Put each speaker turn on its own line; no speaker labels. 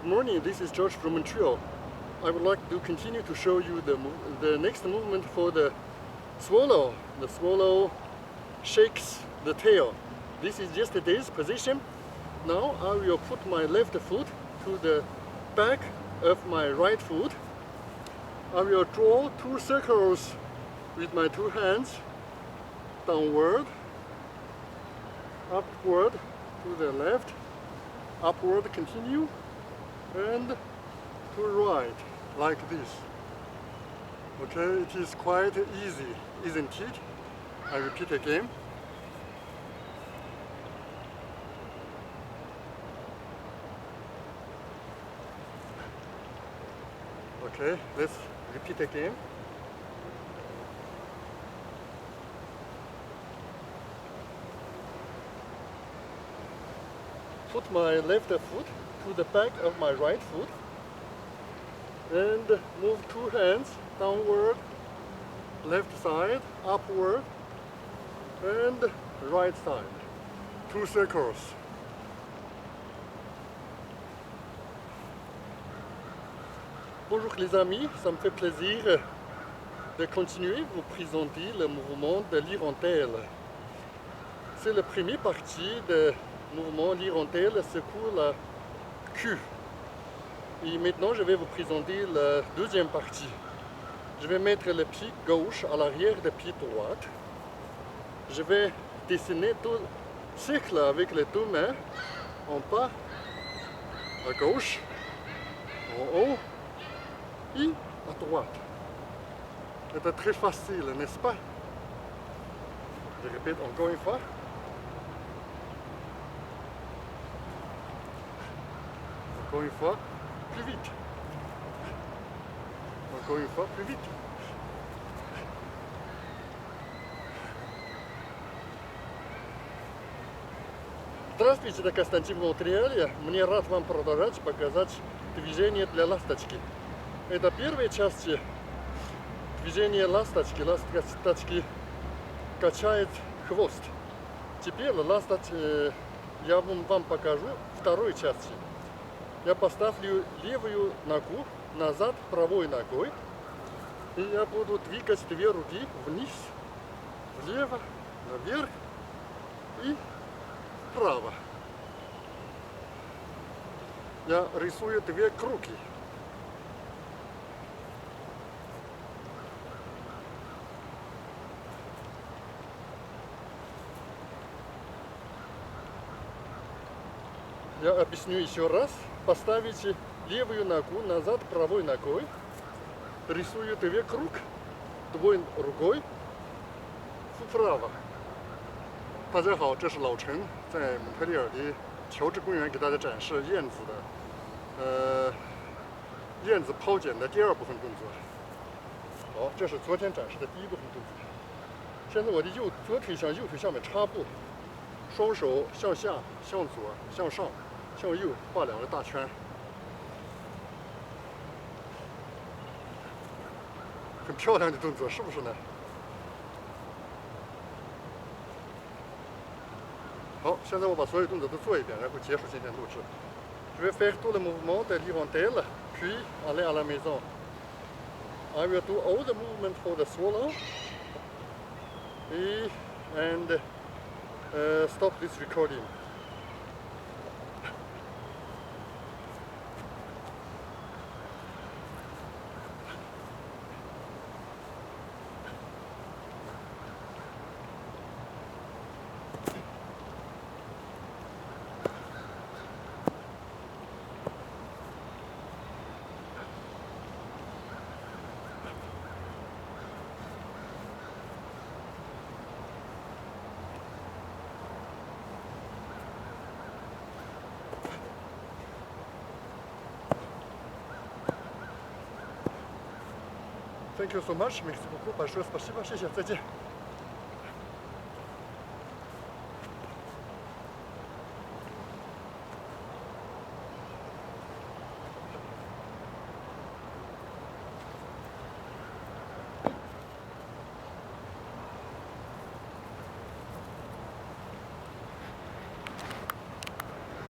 morning, this is George from Montreal. I would like to continue to show you the next movement for the swallow. The swallow shakes the tail. This is yesterday's position. Now I will put my left foot to the back of my right foot. I will draw 2 circles with my 2 hands, downward, upward to the left, upward continue, and to right, like this. Okay, it is quite easy, isn't it? I repeat again. Okay, let's repeat again. Put my left foot to the back of my right foot and move 2 hands downward, left side, upward, and right side. 2 circles. Bonjour les amis, ça me fait plaisir de continuer vous présenter le mouvement de l'hirondelle. C'est la première partie du mouvement l'hirondelle secoue la queue. Et maintenant je vais vous présenter la deuxième partie. Je vais mettre le pied gauche à l'arrière du pied droit. Je vais dessiner tout le cercle avec les 2 mains en bas, à gauche, en haut et à droite. C'est très facile, n'est-ce pas? Je répète encore une fois. Encore une fois, plus vite. Encore une fois, plus vite. Здравствуйте, это Константин в Монреале. Мне рад вам продолжать показать движение для ласточки. Это первая часть движения ласточки. Ласточки качает хвост. Теперь я вам покажу второй части. Я поставлю левую ногу назад правой ногой. И я буду двигать 2 руки вниз, влево, наверх и вправо. Я рисую 2 круги. Я объясню еще раз. Поставите левую ногу назад правой ногой. Рисую 2 круг, 2 рукой вправо.大家好，这是老陈在蒙特利尔的乔治公园给大家展示燕子的燕子抛剪的第2部分动作。好，这是昨天展示的第1部分动作。现在我的左腿向右腿下面插步，双手向下、向左、向上、向右画2个大圈。很漂亮的动作，是不是呢？好，现在我把所有动作都做一遍，然后结束今天录制。Je vais faire tout le mouvement de l'hirondelle, puis aller à la maison. I will do all the movement for the swallow and stop this recording. Thank you so much. Merci beaucoup. Большое спасибо. 谢谢. 再见.